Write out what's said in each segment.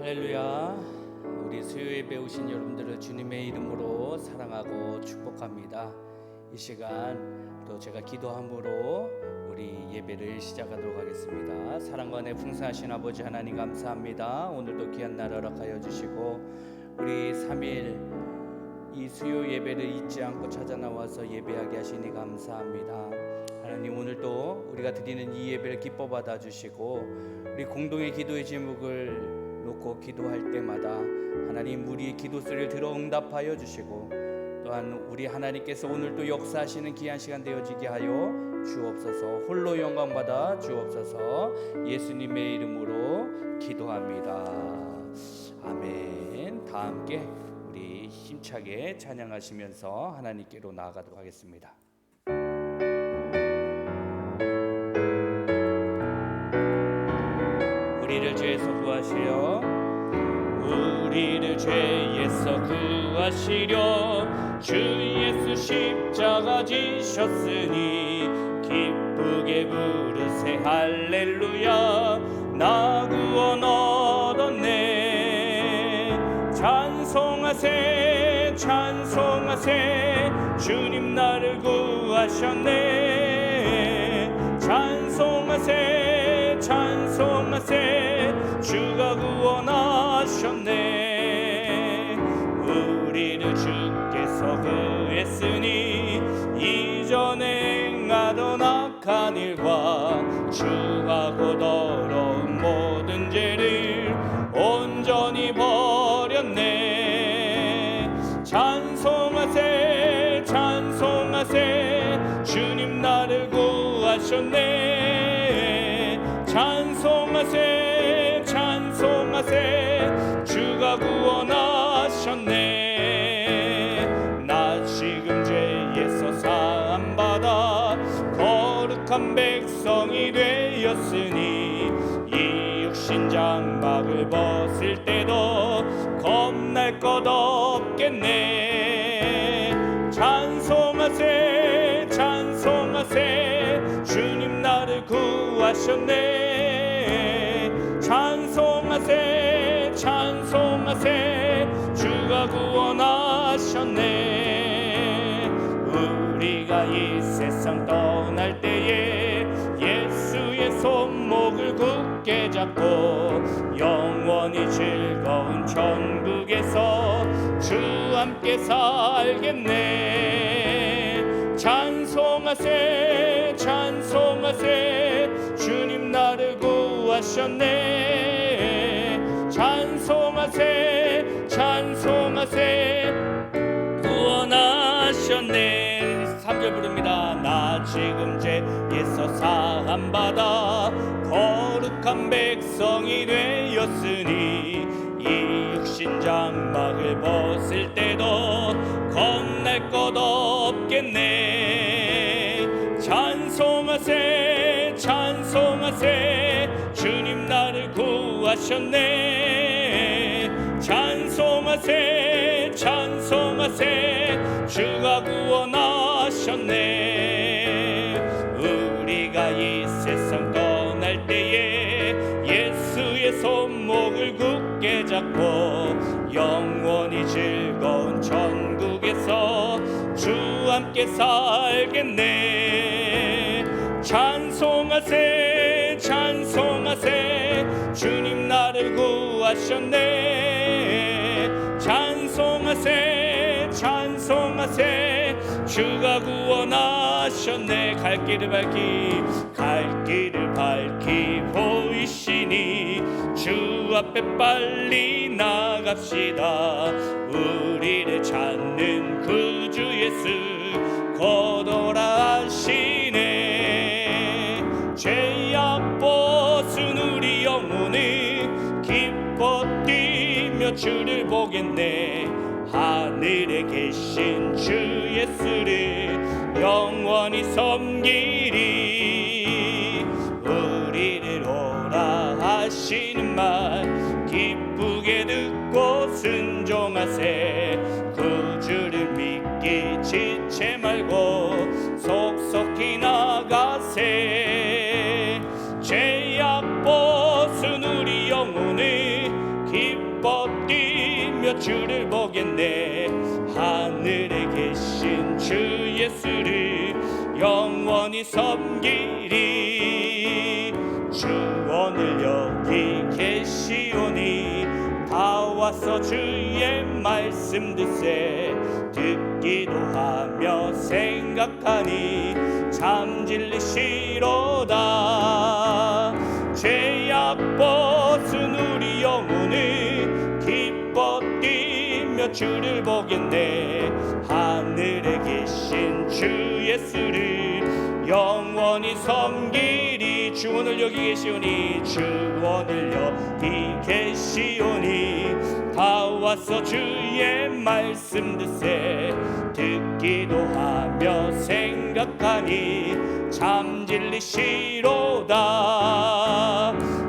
할렐루야. 우리 수요예배 오신 여러분들을 주님의 이름으로 사랑하고 축복합니다. 이 시간 또 제가 기도함으로 우리 예배를 시작하도록 하겠습니다. 사랑과 은혜 풍성하신 아버지 하나님 감사합니다. 오늘도 귀한 날 허락하여 주시고 우리 3일 이 수요 예배를 잊지 않고 찾아 나와서 예배하게 하시니 감사합니다. 하나님, 오늘도 우리가 드리는 이 예배를 기뻐 받아 주시고 우리 공동의 기도의 제목을 놓고 기도할 때마다 하나님 우리의 기도 소리를 들어 응답하여 주시고 또한 우리 하나님께서 오늘도 역사하시는 귀한 시간 되어지게 하여 주옵소서. 홀로 영광 받아 주옵소서. 예수님의 이름으로 기도합니다. 아멘. 다 함께 우리 힘차게 찬양하시면서 하나님께로 나아가도록 하겠습니다. 우리를 죄에서 구하시려, 우리를 죄에서 구하시려 주 예수 십자가 지셨으니 기쁘게 부르세 할렐루야. 나 구원 얻었네. 찬송하세 찬송하세 주님 나를 구하셨네. 찬송하세 찬송하세 주가 구원하셨네. 우리를 주께서 구했으니 이전에 행하던 악한 일과 주하고 더러운 모든 죄를 온전히 버렸네. 찬송하세 찬송하세 주님 나를 구하셨네. 찬송하세 찬송하세 주가 구원하셨네. 나 지금 죄에서 사함받아 거룩한 백성이 되었으니 이 육신 장막을 벗을 때도 겁날 것 없겠네. 찬송하세 찬송하세 주님 나를 구하셨네. 찬송하세 찬송하세 주가 구원하셨네. 우리가 이 세상 떠날 때에 예수의 손목을 굳게 잡고 영원히 즐거운 천국에서 주 함께 살겠네. 찬송하세 찬송하세 주님 나를 구하셨네. 찬송하세 찬송하세 구원하셨네. 3절 부릅니다. 나 지금 죄에서 사함받아 거룩한 백성이 되었으니 이 육신 장막을 벗을 때도 겁날 것 없겠네. 찬송하세 찬송하세 주님 나를 구하셨네. 찬송하세 찬송하세 주가 구원하셨네. 우리가 이 세상 떠날 때에 예수의 손목을 굳게 잡고 영원히 즐거운 천국에서 주 함께 살겠네. 찬송하세 찬송하세 주님 나를 구하셨네. 찬송하세 찬송하세 주가 구원하셨네. 갈 길을 밝히 보이시니 주 앞에 빨리 나갑시다. 우리를 찾는 구주 예수 곧 오라 하시네. 죄악 벗은 우리 영혼은 기뻐 뛰며 주를 보겠네. 하늘에 계신 주 예수를 영원히 섬기리. 우리를 오라 하시는 말 기쁘게 듣고 순종하세. 구주를 믿기 지체 말고 속속히 나가세. 죄악 벗은 우리 영혼을 기쁘게 뒷받들며 주를 보겠네. 하늘에 계신 주 예수를 영원히 섬기리. 주 오늘 여기 계시오니 다 와서 주의 말씀 듣기도 하며 생각하니 참 진리시로다. 죄악 벗은 우리 영혼은 기뻐 뛰며 주를 보겠네. 하늘에 계신 주 예수를 영원히 섬기리. 주 오늘 여기 계시오니 주 오늘 여기 계시오니 다 와서 주의 말씀 듣기도 하며 생각하니 참 진리시로다.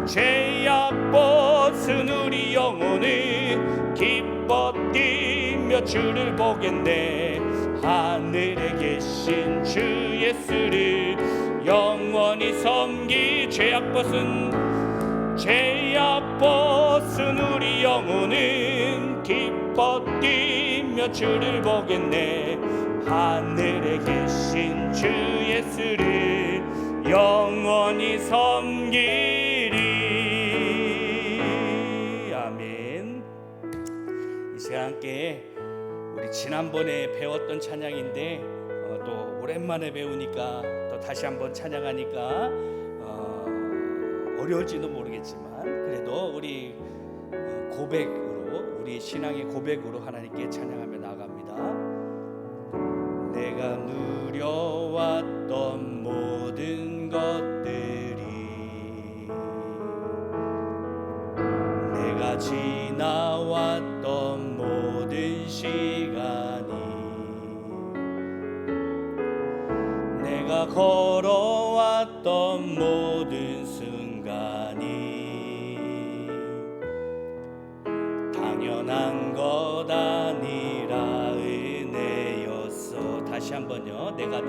죄악 벗은 우리 영혼은 기뻐 뛰며 주를 보겠네. 하늘에 계신 주 예수를 영원히 섬기. 죄악 벗은 우리 영혼은 기뻐 뛰며 주를 보겠네. 하늘에 계신 주 예수를 영원히 섬기리. 아멘. 이 시간 함께 우리 지난번에 배웠던 찬양인데 또 오랜만에 배우니까 또 다시 한번 찬양하니까 어려울지도 모르겠지만 그래도 우리 고백으로, 우리 신앙의 고백으로 하나님께 찬양하며 나아갑니다. 내가 누려왔던 모든 것들이, 내가 지나왔던 모든 시간이, 내가 걸어왔던 모든 순간이 당연한 것 아니라 은혜였어. 다시 한번요. 내가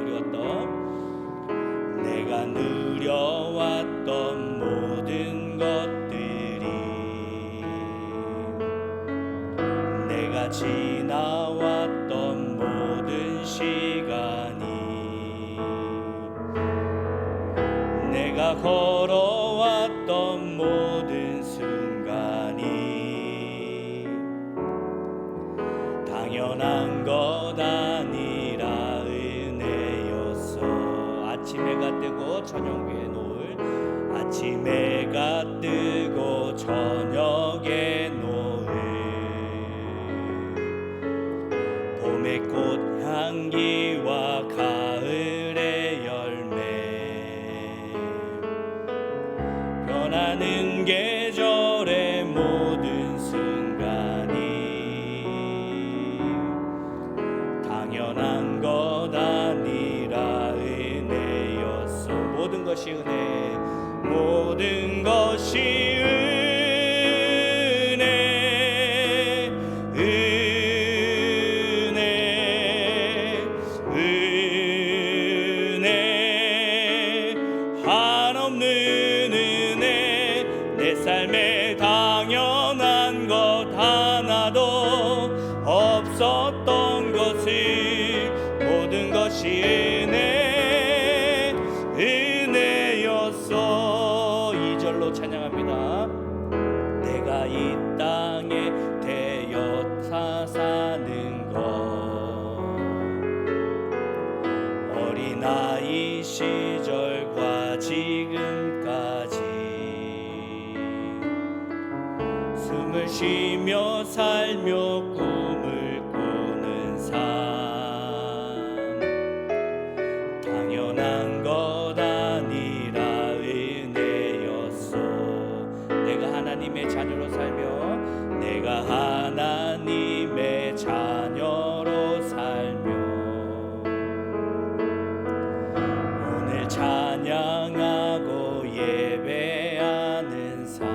누려왔던 모든 것들이, 내가 지나왔던 모든 시간이, 내가 걸어왔던 모든 순간이 당연한 것 아니라 은혜였어. 아침 해가 뜨고 저녁에 노을, 아침 해가 뜨고 저녁에 노을, 봄의 꽃 향기와 가을의 열매, 변하는 계절의 모든 순간이 당연한 것 아니라 은혜였어. 모든 것이 은혜, 모든 것이 은혜, 은혜, 한없는 은혜. 내 삶에 당연한 것 하나도 없었던 것을 모든 것이 은혜, 은혜였어. 2절로 찬양합니다. 내가 이 땅에 되었사 사는 것, 어린아이 시절과 지금까지 숨을 쉬며 살며 꿈을 꾸는 삶, 당연한 것 아니라 은혜였어. 내가 하나님의 자녀로 살며, 내가 하나님의 자녀로 살며 오늘 찬양하고 예배하는 삶,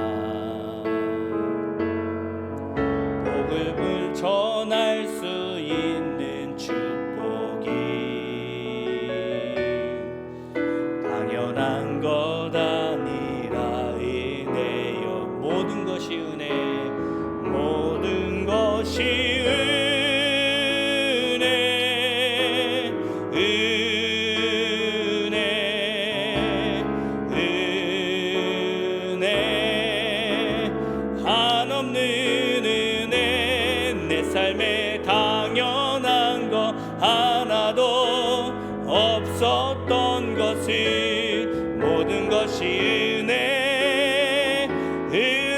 없었던 것이 모든 것이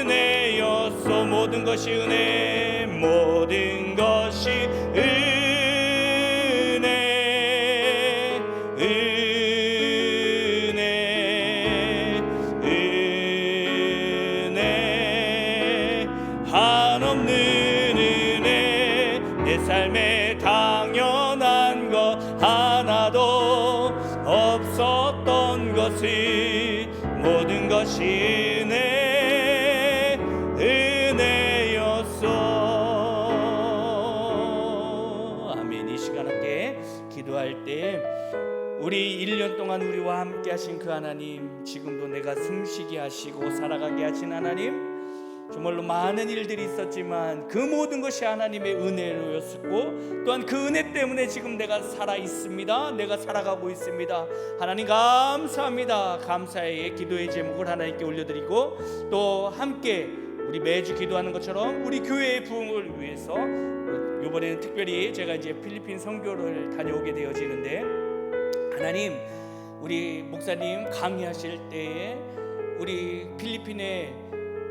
은혜였어. 모든 것이 은혜, 모든 것이 은혜 한없는 은혜. 내 삶에 당연한 것 하나도 없었던 것이 모든 것이 은혜였어. 아멘. 이 시간 함께 기도할 때 우리 1년 동안 우리와 함께 하신 그 하나님, 지금도 내가 숨쉬게 하시고 살아가게 하신 하나님, 정말로 많은 일들이 있었지만 그 모든 것이 하나님의 은혜로였었고, 또한 그 은혜 때문에 지금 내가 살아 있습니다. 내가 살아가고 있습니다. 하나님 감사합니다. 감사의 기도의 제목을 하나님께 올려드리고, 또 함께 우리 매주 기도하는 것처럼 우리 교회의 부흥을 위해서 이번에는 특별히 제가 이제 필리핀 선교를 다녀오게 되어지는데, 하나님, 우리 목사님 강의하실 때에 우리 필리핀의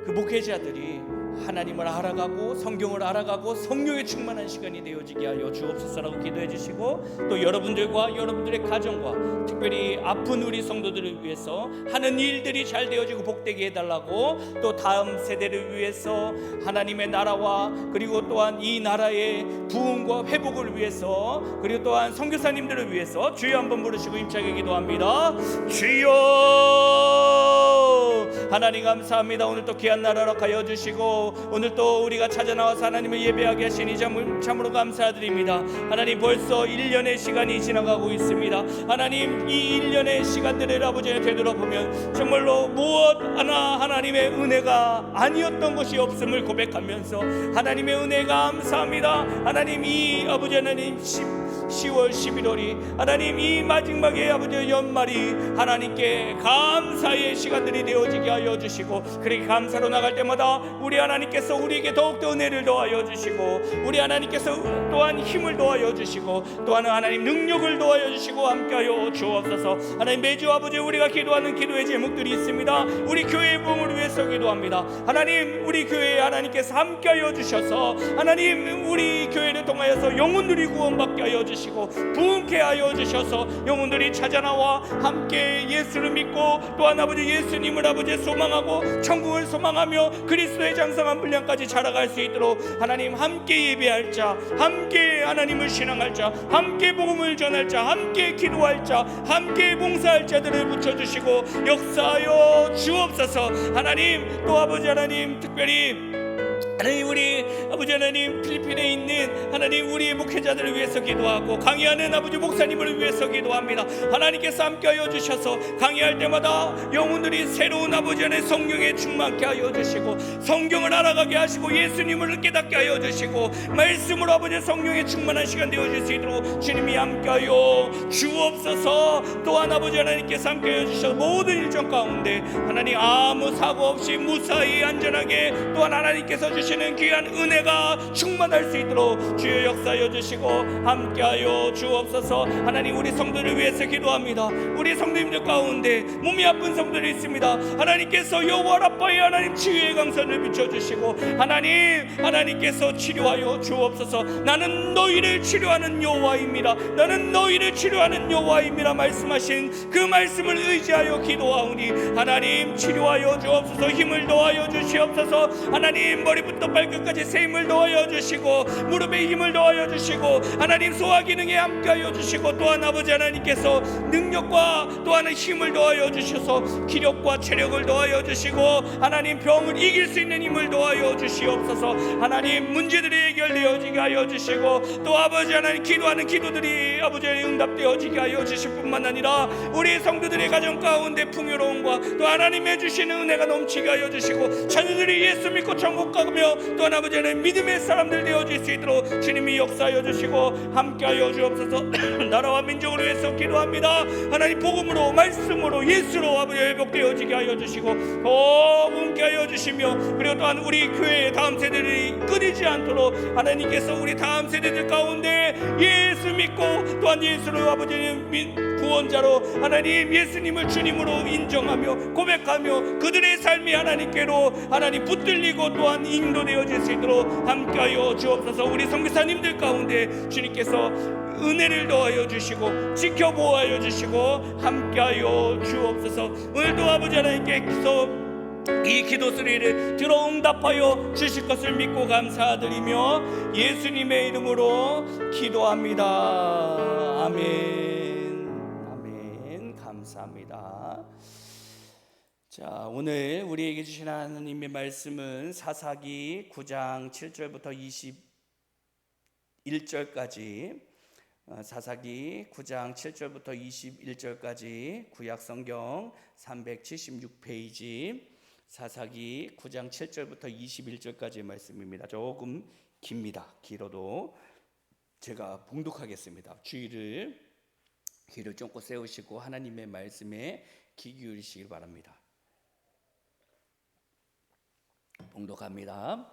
그 목회자들이 하나님을 알아가고 성경을 알아가고 성령에 충만한 시간이 되어지게 하여 주옵소서라고 기도해 주시고, 또 여러분들과 여러분들의 가정과 특별히 아픈 우리 성도들을 위해서 하는 일들이 잘 되어지고 복되게 해달라고, 또 다음 세대를 위해서 하나님의 나라와 그리고 또한 이 나라의 부흥과 회복을 위해서, 그리고 또한 선교사님들을 위해서 주여 한번 부르시고 힘차게 기도합니다. 주여 하나님 감사합니다. 오늘 또 귀한 날 허락하여 주시고, 오늘 또 우리가 찾아 나와서 하나님을 예배하게 하시니 참으로 감사드립니다. 하나님, 벌써 1년의 시간이 지나가고 있습니다. 하나님, 이 1년의 시간들을 아버지에 되돌아보면 정말로 무엇 하나 하나님의 은혜가 아니었던 것이 없음을 고백하면서 하나님의 은혜 감사합니다. 하나님, 이 아버지 하나님 10월 11월이 하나님 이 마지막에 아버지 연말이 하나님께 감사의 시간들이 되어지게 하여 주시고, 그렇게 감사로 나갈 때마다 우리 하나님께서 우리에게 더욱더 은혜를 더하여 주시고, 우리 하나님께서 또한 힘을 더하여 주시고, 또한 하나님 능력을 더하여 주시고 함께하여 주옵소서. 하나님, 매주 아버지 우리가 기도하는 기도의 제목들이 있습니다. 우리 교회의 부흥을 위해서 기도합니다. 하나님, 우리 교회에 하나님께서 함께하여 주셔서 하나님 우리 교회를 통하여서 영혼들이 구원받게 하여 주시고 부흥케 하여 주셔서 영혼들이 찾아나와 함께 예수를 믿고, 또한 아버지 예수님을 아버지 소망하고 천국을 소망하며 그리스도의 장성한 분량까지 자라갈 수 있도록 하나님 함께 예배할 자, 함께 하나님을 신앙할 자, 함께 복음을 전할 자, 함께 기도할 자, 함께 봉사할 자들을 붙여주시고 역사하여 주옵소서. 하나님, 또 아버지 하나님 특별히 하나님, 우리 아버지 하나님 필리핀에 있는 하나님 우리 목회자들을 위해서 기도하고 강의하는 아버지 목사님을 위해서 기도합니다. 하나님께서 함께하여 주셔서 강의할 때마다 영혼들이 새로운 아버지 하나님 성령에 충만케 하여 주시고, 성경을 알아가게 하시고 예수님을 깨닫게 하여 주시고, 말씀으로 아버지 성령에 충만한 시간 되어질 수 있도록 주님이 함께하여 주옵소서. 또한 아버지 하나님께서 함께하여 주셔서 모든 일정 가운데 하나님 아무 사고 없이 무사히 안전하게, 또한 하나님께서 주시는 귀한 은혜가 충만할 수 있도록 주여 역사하여 주시고 함께하여 주옵소서. 하나님, 우리 성도를 위해서 기도합니다. 우리 성도님들 가운데 몸이 아픈 성도들이 있습니다. 하나님께서 여호와 라파의 하나님 치유의 강선을 비춰주시고 하나님께서 치료하여 주옵소서. 나는 너희를 치료하는 여호와입니다. 나는 너희를 치료하는 여호와입니다 말씀하신 그 말씀을 의지하여 기도하오니 하나님 치료하여 주옵소서. 힘을 더하여 주시옵소서. 하나님, 머리부터 발끝까지 새 힘을 더하여 주시고, 무릎에 힘을 더하여 주시고, 하나님 소화 기능에 함께하여 주시고, 또한 아버지 하나님께서 능력과 또한 힘을 더하여 주셔서 기력과 체력을 더하여 주시고, 하나님 병을 이길 수 있는 힘을 더하여 주시옵소서. 하나님, 문제들이 해결되어지게 하여 주시고, 또 아버지 하나님 기도하는 기도들이 아버지 응답되어지게 하여 주실 뿐만 아니라 우리 성도들의 가정 가운데 풍요로움과 또 하나님의 주시는 은혜가 넘치게 하여 주시고, 자녀들이 예수 믿고 천국 가며 기도하며 또한 아버지 하나님 믿음의 사람들 되어질 수 있도록 주님이 역사하여 주시고 함께하여 주옵소서. 나라와 민족을 위해서 기도합니다. 하나님 복음으로 말씀으로 예수로 아버지 회복되어지게 하여 주시고 함께하여 주시며 그리고 또한 우리 교회의 다음 세대들이 끊이지 않도록 하나님께서 우리 다음 세대들 가운데 예수 믿고 또한 예수로 아버지님 구원자로 하나님 예수님을 주님으로 인정하며 고백하며 그들의 삶이 하나님께로 하나님 붙들리고 또한 인도되어질 수 있도록 함께하여 주옵소서. 우리 선교사님들 가운데 주님께서 은혜를 더하여 주시고 지켜보아여 주시고 함께하여 주옵소서. 오늘도 아버지 하나님께서 이 기도 소리를 들어 응답하여 주실 것을 믿고 감사드리며 예수님의 이름으로 기도합니다. 아멘. 아멘. 감사합니다. 자, 오늘 우리에게 주신 하나님의 말씀은 사사기 9장 7절부터 21절까지 사사기 9장 7절부터 21절까지 구약성경 376페이지 사사기 9장 7절부터 21절까지의 말씀입니다. 조금 깁니다. 길어도 제가 봉독하겠습니다. 귀를 쫑긋 세우시고 하나님의 말씀에 귀 기울이시길 바랍니다. 봉독합니다.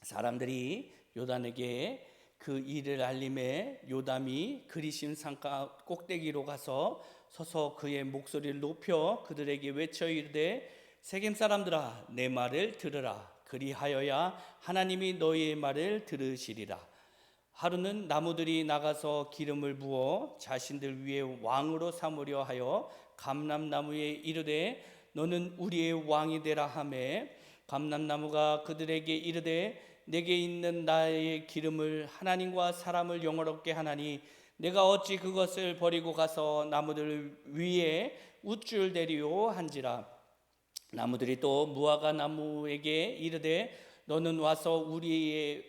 사람들이 요단에게 그 일을 알림에 요담이 그리심 산가 꼭대기로 가서 서서 그의 목소리를 높여 그들에게 외쳐 이르되 세겜 사람들아 내 말을 들으라. 그리하여야 하나님이 너희의 말을 들으시리라. 하루는 나무들이 나가서 기름을 부어 자신들 위에 왕으로 삼으려 하여 감람나무에 이르되 너는 우리의 왕이 되라 하매 감람나무가 그들에게 이르되 내게 있는 나의 기름을 하나님과 사람을 영화롭게 하나니 내가 어찌 그것을 버리고 가서 나무들 위에 우쭐대리오 한지라. 나무들이 또 무화과 나무에게 이르되 너는 와서 우리의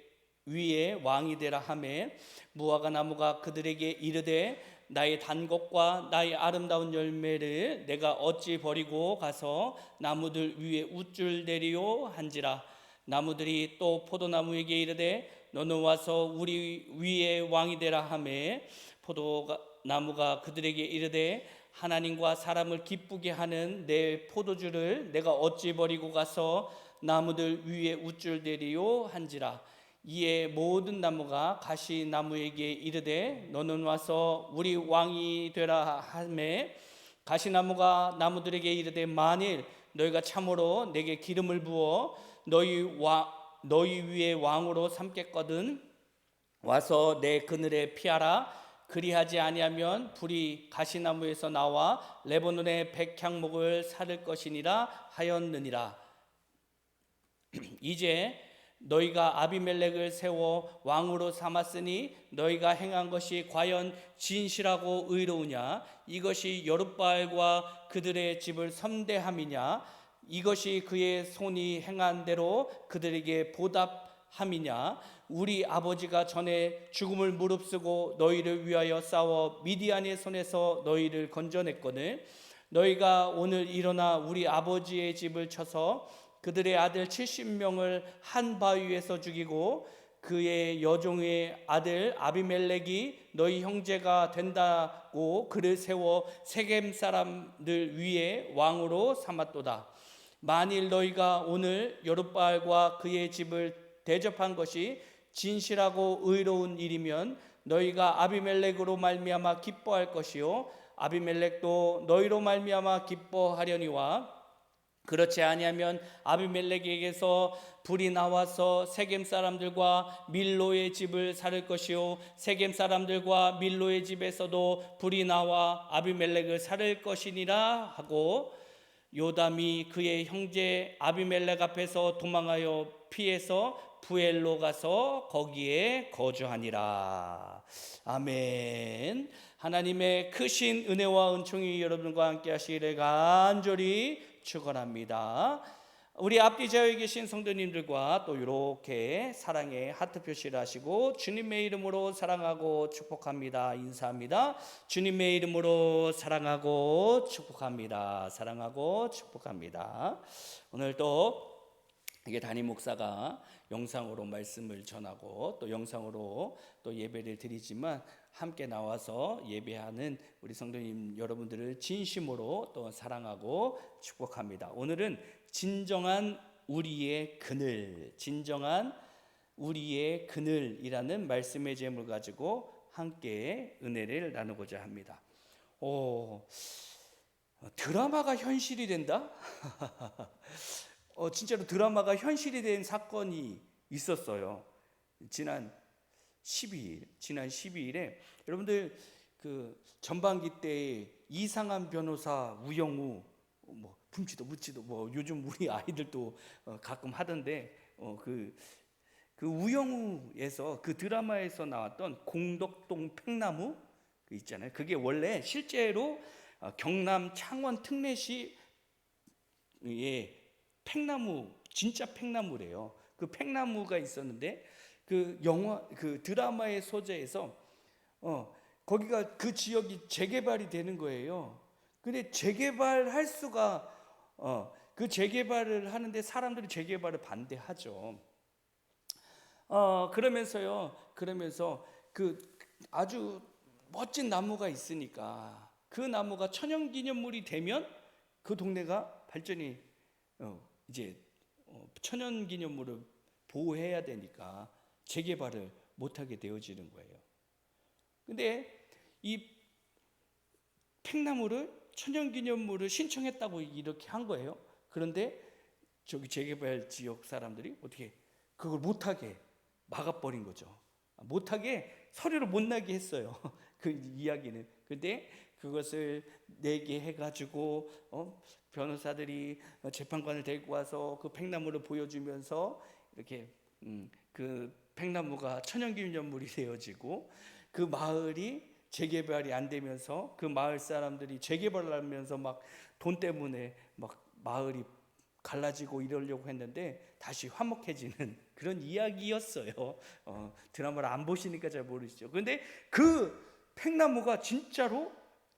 위에 왕이 되라 하매 무화과 나무가 그들에게 이르되 나의 단 것과 나의 아름다운 열매를 내가 어찌 버리고 가서 나무들 위에 우쭐대리오 한지라. 나무들이 또 포도나무에게 이르되 너는 와서 우리 위에 왕이 되라 하매 포도나무가 그들에게 이르되 하나님과 사람을 기쁘게 하는 내 포도주를 내가 어찌 버리고 가서 나무들 위에 우쭐대리오 한지라. 이에 모든 나무가 가시나무에게 이르되 너는 와서 우리 왕이 되라 하매 가시나무가 나무들에게 이르되 만일 너희가 참으로 내게 기름을 부어 너희 위에 왕으로 삼겠거든 와서 내 그늘에 피하라. 그리하지 아니하면 불이 가시나무에서 나와 레바논의 백향목을 사를 것이니라 하였느니라. 이제 너희가 아비멜렉을 세워 왕으로 삼았으니 너희가 행한 것이 과연 진실하고 의로우냐? 이것이 여룻바알과 그들의 집을 섬대함이냐? 이것이 그의 손이 행한 대로 그들에게 보답함이냐? 우리 아버지가 전에 죽음을 무릅쓰고 너희를 위하여 싸워 미디안의 손에서 너희를 건져냈거늘 너희가 오늘 일어나 우리 아버지의 집을 쳐서 그들의 아들 70명을 한 바위에서 죽이고 그의 여종의 아들 아비멜렉이 너희 형제가 된다고 그를 세워 세겜 사람들 위에 왕으로 삼았도다. 만일 너희가 오늘 여룻바알과 그의 집을 대접한 것이 진실하고 의로운 일이면 너희가 아비멜렉으로 말미암아 기뻐할 것이요 아비멜렉도 너희로 말미암아 기뻐하려니와 그렇지 아니하면 아비멜렉에게서 불이 나와서 세겜 사람들과 밀로의 집을 살을 것이요 세겜 사람들과 밀로의 집에서도 불이 나와 아비멜렉을 살을 것이니라 하고 요담이 그의 형제 아비멜렉 앞에서 도망하여 피해서 부엘로 가서 거기에 거주하니라. 아멘. 하나님의 크신 은혜와 은총이 여러분과 함께 하시기를 간절히 축원합니다. 우리 앞뒤 좌우에 계신 성도님들과 또 이렇게 사랑의 하트 표시를 하시고 주님의 이름으로 사랑하고 축복합니다. 인사합니다. 주님의 이름으로 사랑하고 축복합니다. 사랑하고 축복합니다. 오늘 또 이게 담임 목사가 영상으로 말씀을 전하고 또 영상으로 또 예배를 드리지만 함께 나와서 예배하는 우리 성도님 여러분들을 진심으로 또 사랑하고 축복합니다. 오늘은 진정한 우리의 그늘, 진정한 우리의 그늘이라는 말씀의 제목을 가지고 함께 은혜를 나누고자 합니다. 드라마가 현실이 된다? 진짜로 드라마가 현실이 된 사건이 있었어요. 지난 12일에 여러분들 그 전반기 때 이상한 변호사 우영우 뭐 훔치도 묻지도 뭐 요즘 우리 아이들도 가끔 하던데 그 우영우에서 그 드라마에서 나왔던 공덕동 팽나무 그 있잖아요. 그게 원래 실제로 경남 창원 특례시의 팽나무, 진짜 팽나무래요. 그 팽나무가 있었는데 그 드라마의 소재에서 거기가 그 지역이 재개발이 되는 거예요. 근데 재개발할 수가 그 재개발을 하는데 사람들이 재개발을 반대하죠. 그러면서 그 아주 멋진 나무가 있으니까 그 나무가 천연기념물이 되면 그 동네가 발전이 이제 천연기념물을 보호해야 되니까 재개발을 못하게 되어지는 거예요. 근데 이 팽나무를 천연기념물을 신청했다고 이렇게 한 거예요. 그런데 저기 재개발 지역 사람들이 어떻게 그걸 못하게 막아버린 거죠. 못하게 서류를 못 나게 했어요. 그 이야기는. 근데 그것을 내게 해가지고 변호사들이 재판관을 데리고 와서 그 팽나무를 보여주면서 이렇게 그 팽나무가 천연기념물이 되어지고 그 마을이 재개발이 안 되면서 그 마을 사람들이 재개발을 하면서 막 돈 때문에 막 마을이 갈라지고 이러려고 했는데 다시 화목해지는 그런 이야기였어요. 드라마를 안 보시니까 잘 모르시죠. 그런데 그 팽나무가 진짜로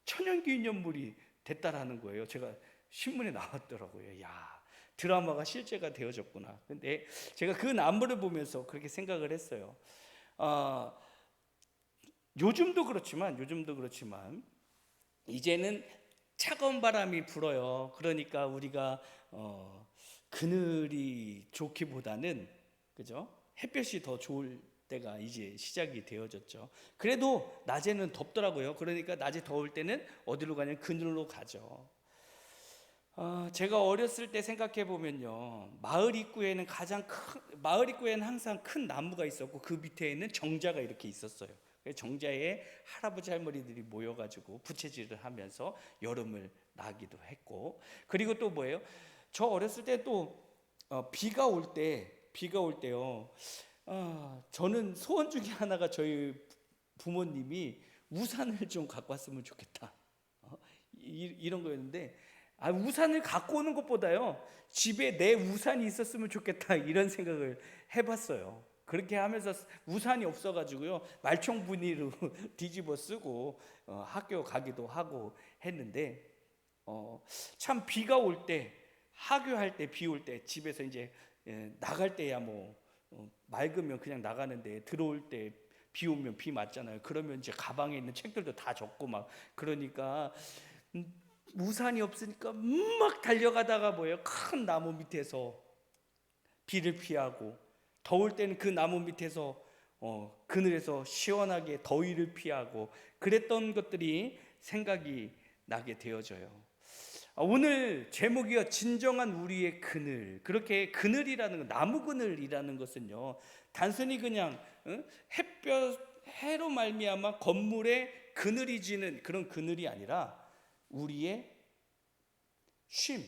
천연기념물이 됐다라는 거예요. 제가 신문에 나왔더라고요. 야, 드라마가 실제가 되어졌구나. 근데 제가 그 나무를 보면서 그렇게 생각을 했어요. 요즘도 그렇지만 이제는 차가운 바람이 불어요. 그러니까 우리가 그늘이 좋기보다는 그죠? 햇볕이 더 좋을 때가 이제 시작이 되어졌죠. 그래도 낮에는 덥더라고요. 그러니까 낮에 더울 때는 어디로 가냐면 그늘로 가죠. 제가 어렸을 때 생각해 보면요, 마을 입구에는 항상 큰 나무가 있었고 그 밑에는 정자가 이렇게 있었어요. 정자에 할아버지 할머니들이 모여가지고 부채질을 하면서 여름을 나기도 했고, 그리고 또 뭐예요? 저 어렸을 때 또 비가 올 때요. 저는 소원 중에 하나가 저희 부모님이 우산을 좀 갖고 왔으면 좋겠다. 이런 거였는데, 우산을 갖고 오는 것보다요, 집에 내 우산이 있었으면 좋겠다 이런 생각을 해봤어요. 그렇게 하면서 우산이 없어가지고요, 말총무늬로 뒤집어 쓰고 학교 가기도 하고 했는데, 참 비가 올 때, 하교할 때, 비 올 때 집에서 이제 나갈 때야 뭐 맑으면 그냥 나가는데 들어올 때 비 오면 비 맞잖아요. 그러면 이제 가방에 있는 책들도 다 젖고 막 그러니까 우산이 없으니까 막 달려가다가 뭐예요? 큰 나무 밑에서 비를 피하고, 더울 때는 그 나무 밑에서 그늘에서 시원하게 더위를 피하고 그랬던 것들이 생각이 나게 되어져요. 오늘 제목이요, 진정한 우리의 그늘. 그렇게 그늘이라는 건, 나무 그늘이라는 것은요, 단순히 그냥 해로 말미암아 건물에 그늘이 지는 그런 그늘이 아니라 우리의 쉼,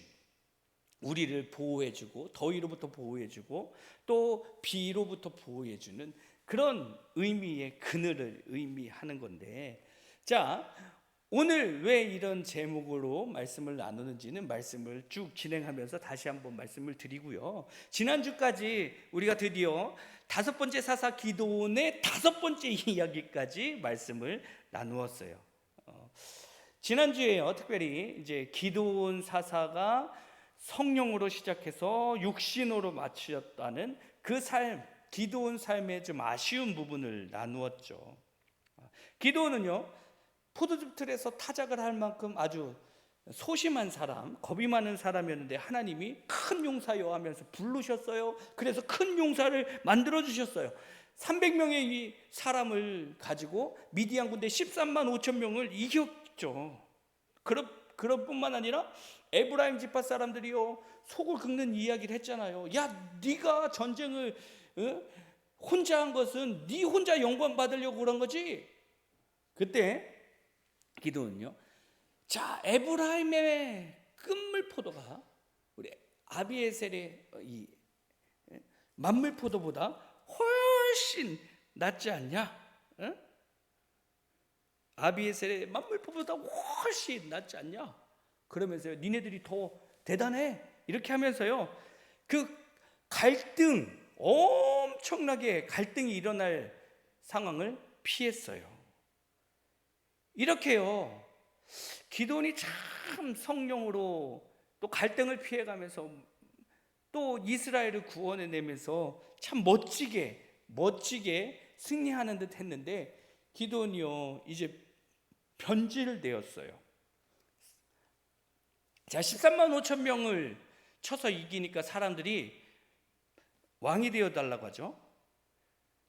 우리를 보호해주고 더위로부터 보호해주고 또 비로부터 보호해주는 그런 의미의 그늘을 의미하는 건데, 자, 오늘 왜 이런 제목으로 말씀을 나누는지는 말씀을 쭉 진행하면서 다시 한번 말씀을 드리고요, 지난주까지 우리가 드디어 5번째 사사 기도원의 5번째 이야기까지 말씀을 나누었어요. 지난주에요, 특별히 이제 기도원 사사가 성령으로 시작해서 육신으로 마치었다는 그 삶, 기드온 삶의 좀 아쉬운 부분을 나누었죠. 기드온은요, 포도즙 틀에서 타작을 할 만큼 아주 소심한 사람, 겁이 많은 사람이었는데 하나님이 큰 용사여 하면서 부르셨어요. 그래서 큰 용사를 만들어 주셨어요. 300명의 이 사람을 가지고 미디안 군대 13만 5천 명을 이겼죠. 그럴 뿐만 아니라 에브라임 지파 사람들이요, 속을 긁는 이야기를 했잖아요. 야, 네가 전쟁을 혼자 한 것은 네 혼자 영광 받으려고 그런 거지. 그때 기도는요, 자, 에브라임의 끝물 포도가 우리 아비에셀의 이 만물 포도보다 훨씬 낫지 않냐? 응? 아비에셀의 만물 포도보다 훨씬 낫지 않냐? 그러면서요, 니네들이 더 대단해 이렇게 하면서요, 그 갈등, 엄청나게 갈등이 일어날 상황을 피했어요. 이렇게요, 기도원이 참 성령으로 또 갈등을 피해가면서 또 이스라엘을 구원해내면서 참 멋지게 승리하는 듯 했는데, 기도원이요, 이제 변질되었어요. 자, 13만 5천 명을 쳐서 이기니까 사람들이 왕이 되어달라고 하죠.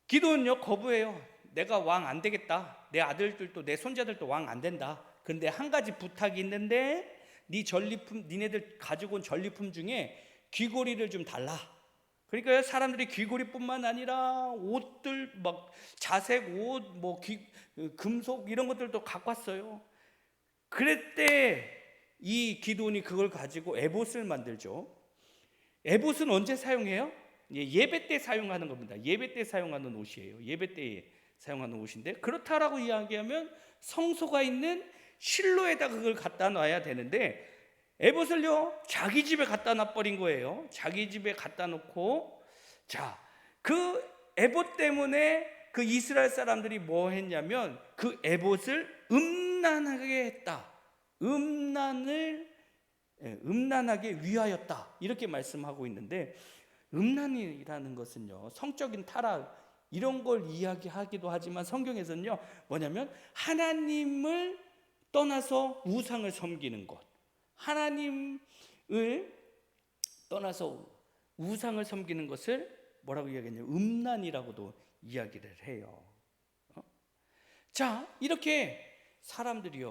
기도원요, 거부해요. 내가 왕 안 되겠다. 내 아들들도 내 손자들도 왕 안 된다. 그런데 한 가지 부탁이 있는데, 네 전리품, 니네들 가지고 온 전리품 중에 귀고리를 좀 달라. 그러니까 사람들이 귀고리뿐만 아니라 옷들, 막 자색 옷, 뭐 금속 이런 것들도 갖고 왔어요. 그랬대 이 기드온이 그걸 가지고 에봇을 만들죠. 에봇은 언제 사용해요? 예배 때 사용하는 겁니다. 예배 때 사용하는 옷이에요. 예배 때 사용하는 옷인데, 그렇다라고 이야기하면 성소가 있는 실로에다 그걸 갖다 놔야 되는데, 에봇을요, 자기 집에 갖다 놔버린 거예요. 자기 집에 갖다 놓고, 자, 그 에봇 때문에 그 이스라엘 사람들이 뭐 했냐면 그 에봇을 음란하게 했다. 음란하게 위하였다. 이렇게 말씀하고 있는데, 음란이라는 것은요, 성적인 타락 이런 걸 이야기하기도 하지만 성경에서는요, 뭐냐면 하나님을 떠나서 우상을 섬기는 것, 하나님을 떠나서 우상을 섬기는 것을 뭐라고 이야기하냐면 음란이라고도 이야기를 해요. 자, 이렇게 사람들이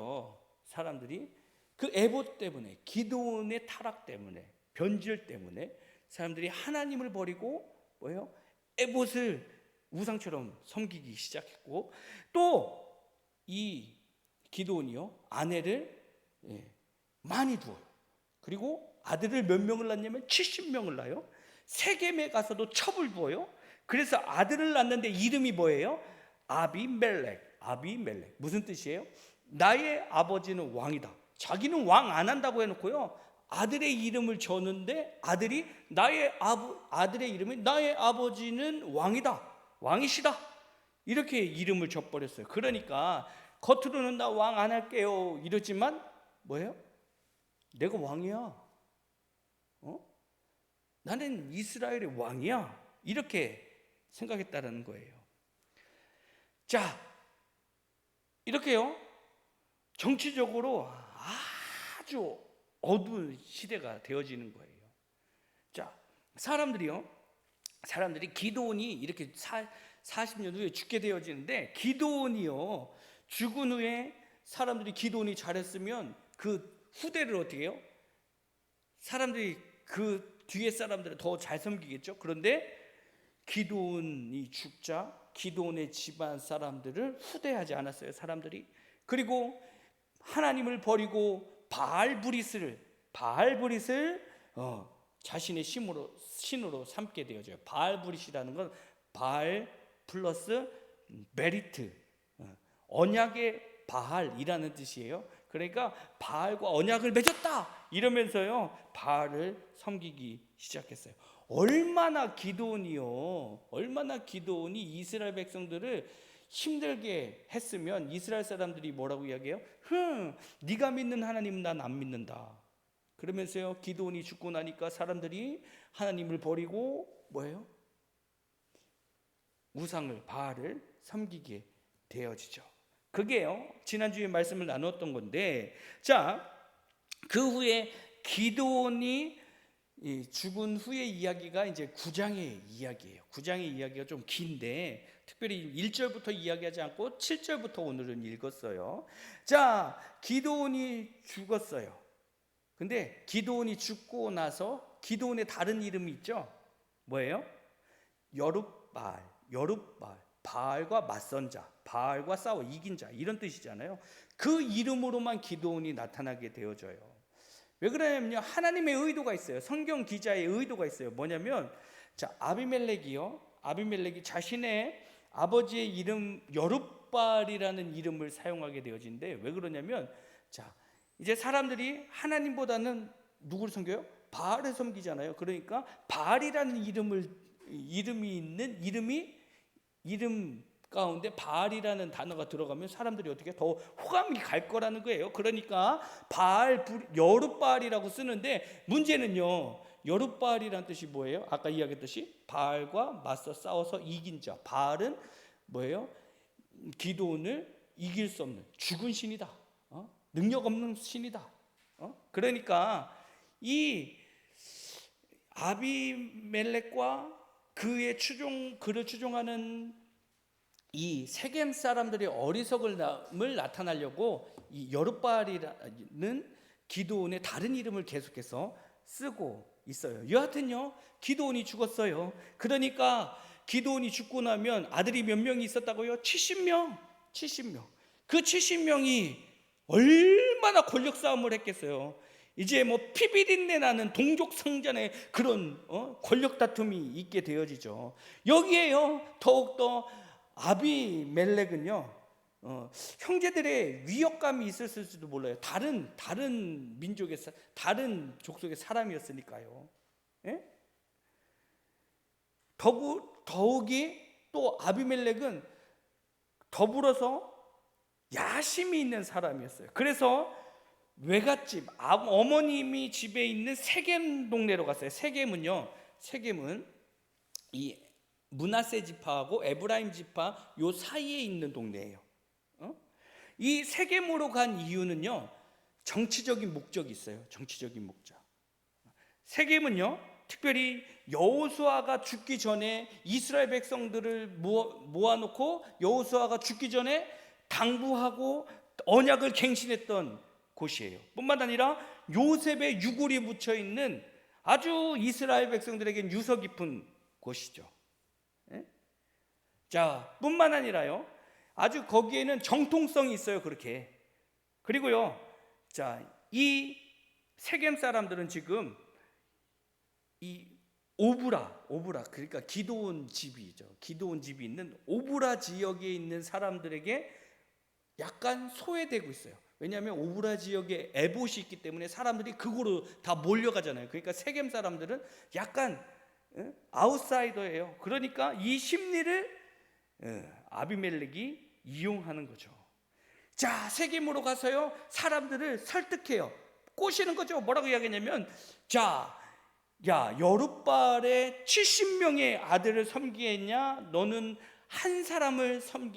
그 에봇 때문에, 기드온의 타락 때문에, 변질 때문에 사람들이 하나님을 버리고 뭐예요? 에봇을 우상처럼 섬기기 시작했고, 또 이 기드온이요, 아내를 많이 두어요. 그리고 아들을 몇 명을 낳냐면 70명을 낳아요. 세겜에 가서도 첩을 부어요. 그래서 아들을 낳는데 이름이 뭐예요? 아비멜렉. 무슨 뜻이에요? 나의 아버지는 왕이다. 자기는 왕 안 한다고 해놓고요, 아들의 이름을 줬는데 아들의 이름이 나의 아버지는 왕이다, 왕이시다, 이렇게 이름을 줘버렸어요. 그러니까 겉으로는 나 왕 안 할게요 이러지만 뭐예요? 내가 왕이야. 나는 이스라엘의 왕이야. 이렇게 생각했다는 거예요. 자, 이렇게요, 정치적으로 아주 어두운 시대가 되어지는 거예요. 자, 사람들이 기드온이 이렇게 40년 후에 죽게 되어지는데, 기드온이요, 죽은 후에 사람들이 기드온이 잘했으면 그 후대를 어떻게 해요? 사람들이 그 뒤에 사람들을 더 잘 섬기겠죠. 그런데 기드온이 죽자 기드온의 집안 사람들을 후대하지 않았어요, 사람들이. 그리고 하나님을 버리고 바알브릿을 자신의 신으로 삼게 되어져요. 바알브릿이라는 건 바알 플러스 메리트, 언약의 바알이라는 뜻이에요. 그러니까 바알과 언약을 맺었다 이러면서요, 바알을 섬기기 시작했어요. 얼마나 기드온이 이스라엘 백성들을 힘들게 했으면 이스라엘 사람들이 뭐라고 이야기해요? 네가 믿는 하나님은 난 안 믿는다. 그러면서요, 기드온이 죽고 나니까 사람들이 하나님을 버리고 뭐예요? 우상을, 바알을 섬기게 되어지죠. 그게요, 지난주에 말씀을 나눴던 건데, 자, 그 후에 기드온이 죽은 후의 이야기가 이제 9장의 이야기예요. 9장의 이야기가 좀 긴데 특별히 1절부터 이야기하지 않고 7절부터 오늘은 읽었어요. 자, 기드온이 죽었어요. 근데 기드온이 죽고 나서 기드온의 다른 이름이 있죠. 뭐예요? 여룹바알, 바알과 맞선 자, 바알과 싸워 이긴 자, 이런 뜻이잖아요. 그 이름으로만 기드온이 나타나게 되어져요. 왜 그러냐면요, 하나님의 의도가 있어요. 성경 기자의 의도가 있어요. 뭐냐면, 자, 아비멜렉이 자신의 아버지의 이름 여룹바알이라는 이름을 사용하게 되어진데, 왜 그러냐면, 자, 이제 사람들이 하나님보다는 누구를 섬겨요? 바알을 섬기잖아요. 그러니까 바알이라는 이름 가운데 바알이라는 단어가 들어가면 사람들이 어떻게 더 호감이 갈 거라는 거예요. 그러니까 여룹바알이라고 쓰는데, 문제는요, 여룹바알이라는 뜻이 뭐예요? 아까 이야기했듯이 바알과 맞서 싸워서 이긴 자. 바알은 뭐예요? 기드온을 이길 수 없는 죽은 신이다. 능력 없는 신이다. 그러니까 이 아비멜렉과 그를 추종하는 이 세겜 사람들의 어리석음을 나타내려고 이 여룹바알이라는 기드온의 다른 이름을 계속해서 쓰고 있어요. 여하튼요, 기드온이 죽었어요. 그러니까 기드온이 죽고 나면 아들이 몇 명이 있었다고요? 70명. 그 70명이 얼마나 권력 싸움을 했겠어요. 이제 뭐 피비린내 나는 동족 상잔의 그런 권력 다툼이 있게 되어지죠. 여기에요, 더욱더 아비멜렉은요, 형제들의 위협감이 있었을지도 몰라요. 다른 민족의, 다른 족속의 사람이었으니까요. 예? 더욱이 또 아비멜렉은 더불어서 야심이 있는 사람이었어요. 그래서 외갓집, 어머님이 집에 있는 세겜 동네로 갔어요. 세겜은 이 므낫세 지파하고 에브라임 지파 요 사이에 있는 동네예요. 이 세겜으로 간 이유는요, 정치적인 목적이 있어요. 정치적인 목적. 세겜은요, 특별히 여호수아가 죽기 전에 이스라엘 백성들을 모아놓고 여호수아가 죽기 전에 당부하고 언약을 갱신했던 곳이에요. 뿐만 아니라 요셉의 유골이 묻혀 있는 아주 이스라엘 백성들에겐 유서 깊은 곳이죠. 예? 자, 뿐만 아니라요, 아주 거기에는 정통성이 있어요. 그렇게. 그리고요, 자, 이 세겜 사람들은 지금 이 오브라, 그러니까 기드온 집이죠. 기드온 집이 있는 오브라 지역에 있는 사람들에게 약간 소외되고 있어요. 왜냐하면 오브라 지역에 에봇이 있기 때문에 사람들이 그곳으로 다 몰려가잖아요. 그러니까 세겜 사람들은 약간 아웃사이더예요. 그러니까 이 심리를 아비멜렉이 이용하는 거죠. 자, 세겜으로 가서요, 사람들을 설득해요. 꼬시는 거죠. 뭐라고 이야기했냐면, 자, 야, 여룹바알의 70명의 아들을 섬기겠냐? 너는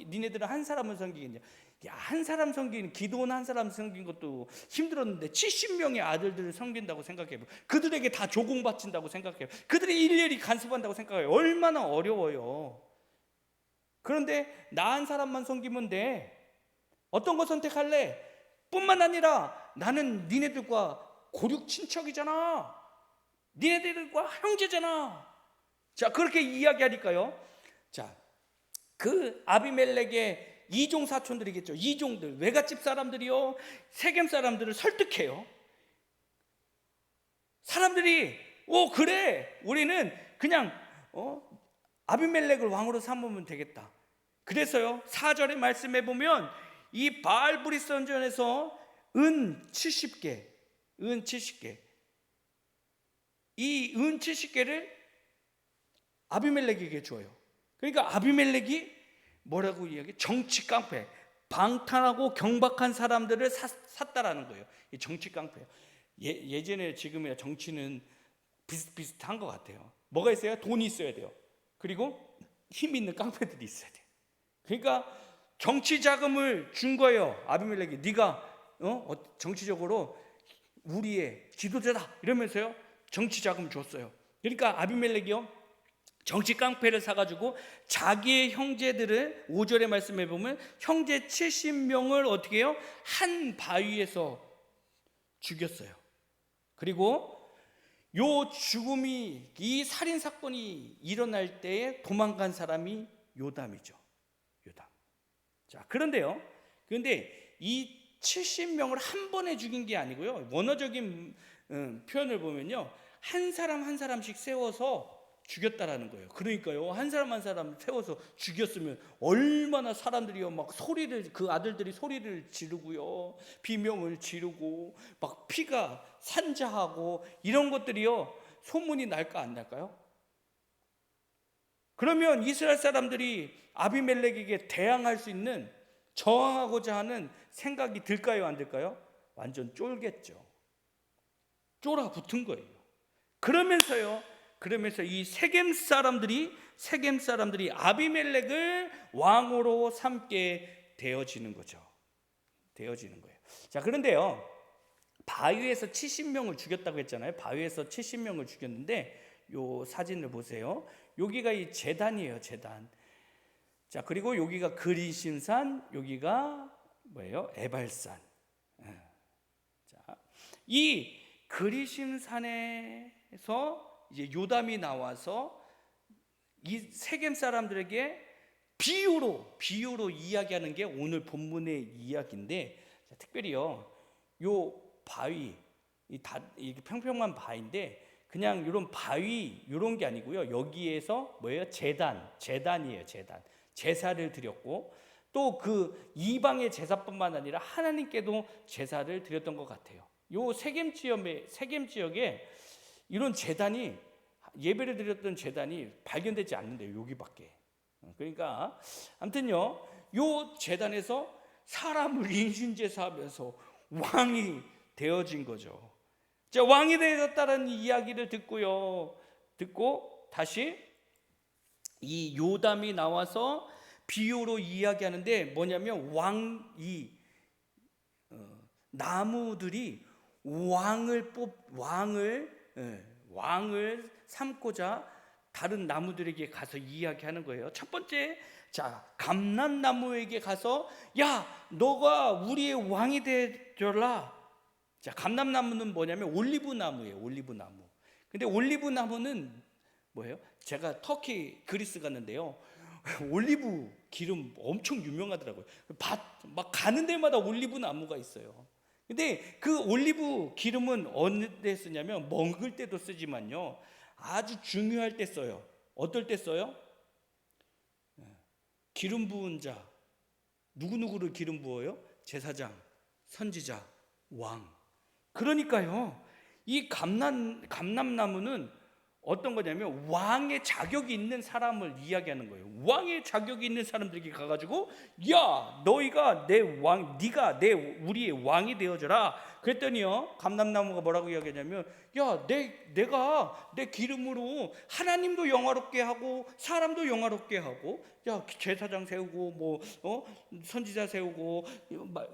니네들은 한 사람을 섬기겠냐? 야, 한 사람 섬기는, 기드온 한 사람 섬긴 것도 힘들었는데 70명의 아들들을 섬긴다고 생각해요. 그들에게 다 조공 바친다고 생각해요. 그들이 일일이 간섭한다고 생각해요. 얼마나 어려워요. 그런데 나 한 사람만 섬기면 돼. 어떤 거 선택할래? 뿐만 아니라 나는 니네들과 고륙 친척이잖아. 니네들과 형제잖아. 자, 그렇게 이야기하니까요, 자, 그 아비멜렉의 이종 사촌들이겠죠. 이종들, 외갓집 사람들이요, 세겜 사람들을 설득해요. 사람들이 그래, 우리는 그냥 아비멜렉을 왕으로 삼으면 되겠다. 그래서요, 4절의 말씀에 보면 이 바알브리선전에서 은 70개, 이 은 70개를 아비멜렉에게 줘요. 그러니까 아비멜렉이 뭐라고 이야기? 정치 깡패, 방탄하고 경박한 사람들을 샀다라는 거예요. 이 정치 깡패. 예전에 지금의 정치는 비슷비슷한 것 같아요. 뭐가 있어요? 돈이 있어야 돼요. 그리고 힘 있는 깡패들이 있어야 돼요. 그러니까 정치 자금을 준 거예요. 아비멜렉이 네가 정치적으로 우리의 지도자다 이러면서요 정치 자금을 줬어요. 그러니까 아비멜렉이요 정치 깡패를 사가지고 자기의 형제들을 5절의 말씀에 보면 형제 70명을 어떻게 해요? 한 바위에서 죽였어요. 그리고 요 죽음이 이 살인 사건이 일어날 때에 도망간 사람이 요담이죠. 요담. 자, 그런데요. 그런데 이 70명을 한 번에 죽인 게 아니고요. 원어적인 표현을 보면요. 한 사람 한 사람씩 세워서 죽였다라는 거예요. 그러니까요. 한 사람 한 사람 세워서 죽였으면 얼마나 사람들이요. 막 소리를 그 아들들이 소리를 지르고요. 비명을 지르고 막 피가 산자하고 이런 것들이요. 소문이 날까 안 날까요? 그러면 이스라엘 사람들이 아비멜렉에게 대항할 수 있는 저항하고자 하는 생각이 들까요? 안 들까요? 완전 쫄겠죠. 쫄아붙은 거예요. 그러면서 이 세겜 사람들이 아비멜렉을 왕으로 삼게 되어지는 거죠. 되어지는 거예요. 자, 그런데요. 바위에서 70명을 죽였다고 했잖아요. 바위에서 70명을 죽였는데 요 사진을 보세요. 여기가 이 제단이에요, 제단. 자, 그리고 여기가 그리심산, 여기가 뭐예요? 에발산. 자, 이 그리심산에서 이제 요담이 나와서 이 세겜 사람들에게 비유로 이야기하는 게 오늘 본문의 이야기인데, 자, 특별히요, 요 바위, 이게 평평한 바위인데 그냥 이런 바위 이런 게 아니고요. 여기에서 뭐예요? 제단이에요. 제사를 드렸고 또 그 이방의 제사뿐만 아니라 하나님께도 제사를 드렸던 것 같아요. 요 세겜 지역에 이런 제단이 예배를 드렸던 제단이 발견되지 않는데요. 여기밖에. 그러니까 아무튼요. 요 제단에서 사람을 인신제사하면서 왕이 되어진 거죠. 자, 왕이 되었다는 이야기를 듣고 다시 이 요담이 나와서 비유로 이야기하는데 뭐냐면 나무들이 왕을 삼고자 다른 나무들에게 가서 이야기하는 거예요. 첫 번째, 자, 감람나무에게 가서 야, 너가 우리의 왕이 되어라. 자, 감람나무는 뭐냐면 올리브나무예요. 올리브나무. 근데 올리브나무는 뭐예요? 제가 터키 그리스 갔는데요. 올리브 기름 엄청 유명하더라고요. 막 가는 데마다 올리브 나무가 있어요. 근데 그 올리브 기름은 어느 때 쓰냐면 먹을 때도 쓰지만요. 아주 중요할 때 써요. 어떨 때 써요? 기름 부은 자. 누구누구를 기름 부어요? 제사장, 선지자, 왕. 그러니까요. 이 감람나무는 어떤 거냐면 왕의 자격이 있는 사람을 이야기하는 거예요. 왕의 자격이 있는 사람들에게 가가지고 야, 너희가 네가 우리의 왕이 되어줘라. 그랬더니요, 감람나무가 뭐라고 이야기하냐면 야, 내가 내 기름으로 하나님도 영화롭게 하고 사람도 영화롭게 하고, 야, 제사장 세우고 선지자 세우고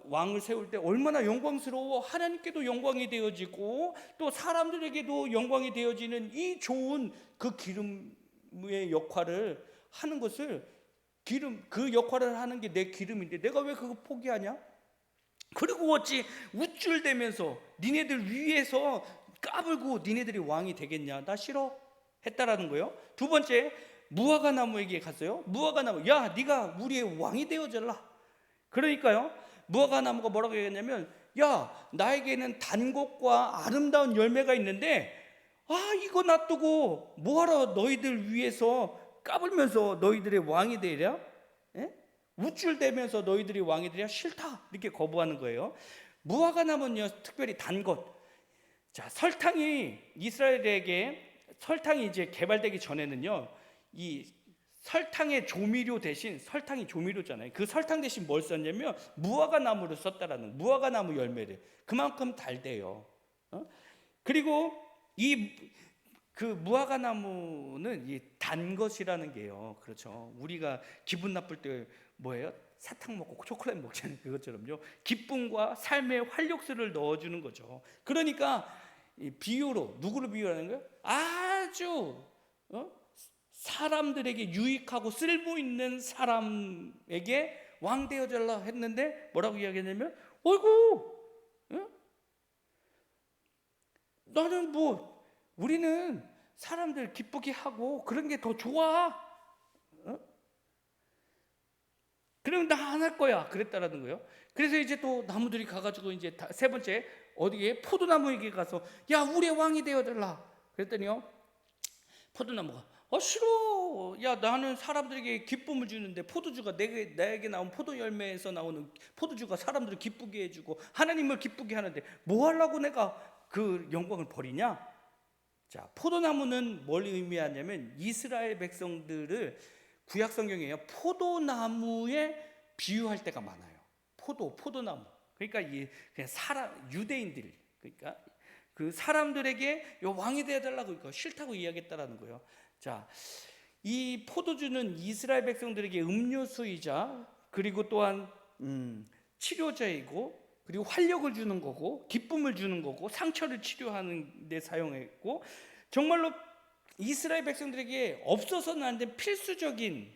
왕을 세울 때 얼마나 영광스러워. 하나님께도 영광이 되어지고 또 사람들에게도 영광이 되어지는 이 좋은 그 기름의 역할을 하는 것을 그 역할을 하는 게 내 기름인데 내가 왜 그거 포기하냐? 그리고 어찌 우쭐대면서 니네들 위에서 까불고 니네들이 왕이 되겠냐? 나 싫어 했다라는 거예요. 두 번째, 무화과 나무에게 갔어요. 무화과 나무, 야, 네가 우리의 왕이 되어줘라. 그러니까요, 무화과 나무가 뭐라고 얘기했냐면 야, 나에게는 단곡과 아름다운 열매가 있는데 이거 놔두고 뭐하러 너희들 위해서 까불면서 너희들의 왕이 되랴? 우쭐대면서 너희들이 왕이 되랴? 싫다. 이렇게 거부하는 거예요. 무화과 나무는요, 특별히 단 것. 자, 설탕이 이제 개발되기 전에는요, 이 설탕의 조미료 대신, 설탕이 조미료잖아요. 그 설탕 대신 뭘 썼냐면 무화과 나무를 썼다라는, 무화과 나무 열매를. 그만큼 달대요. 그리고 이 그 무화과 나무는 이 단 것이라는 게요. 그렇죠. 우리가 기분 나쁠 때 뭐예요? 사탕 먹고 초콜릿 먹잖아요. 그것처럼요. 기쁨과 삶의 활력소를 넣어주는 거죠. 그러니까 이 비유로 누구를 비유하는 거예요? 아주 사람들에게 유익하고 쓸모 있는 사람에게 왕 되어달라 했는데 뭐라고 이야기했냐면, 어이구, 나는 우리는 사람들 기쁘게 하고 그런 게 더 좋아. 그러면 나 안 할 거야. 그랬다라는 거예요. 그래서 이제 또 나무들이 가가지고 이제 세 번째 어디에 포도나무에게 가서 야 우리의 왕이 되어달라. 그랬더니요 포도나무가 싫어. 야 나는 사람들에게 기쁨을 주는데 포도주가 나에게 나온 포도 열매에서 나오는 포도주가 사람들을 기쁘게 해주고 하나님을 기쁘게 하는데 뭐 하려고 내가 그 영광을 버리냐? 자, 포도나무는 뭘 의미하냐면 이스라엘 백성들을 구약 성경에요 포도나무에 비유할 때가 많아요. 포도나무. 그러니까 그냥 유대인들, 그러니까 그 사람들에게 요 왕이 되어달라고 그러니까 싫다고 이야기했다라는 거예요. 자, 이 포도주는 이스라엘 백성들에게 음료수이자 그리고 또한 치료제이고 그리고 활력을 주는 거고 기쁨을 주는 거고 상처를 치료하는 데 사용했고 정말로 이스라엘 백성들에게 없어서는 안 된 필수적인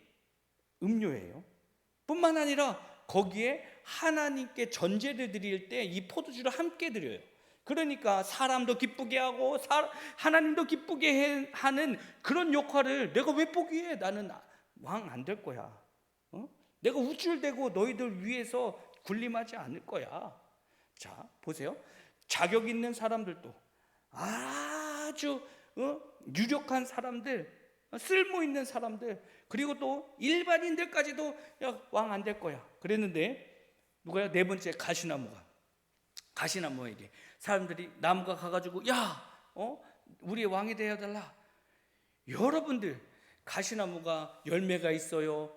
음료예요. 뿐만 아니라 거기에 하나님께 전제를 드릴 때 이 포도주를 함께 드려요. 그러니까 사람도 기쁘게 하고 하나님도 기쁘게 하는 그런 역할을 내가 왜 포기해? 나는 왕 안 될 거야. 내가 우쭐대고 너희들 위해서 군림하지 않을 거야. 자, 보세요. 자격 있는 사람들도 아주 유력한 사람들, 쓸모 있는 사람들, 그리고 또 일반인들까지도 왕 안 될 거야. 그랬는데 누가요? 네 번째 가시나무에게 사람들이 나무가 가가지고 우리의 왕이 되어달라. 여러분들 가시나무가 열매가 있어요.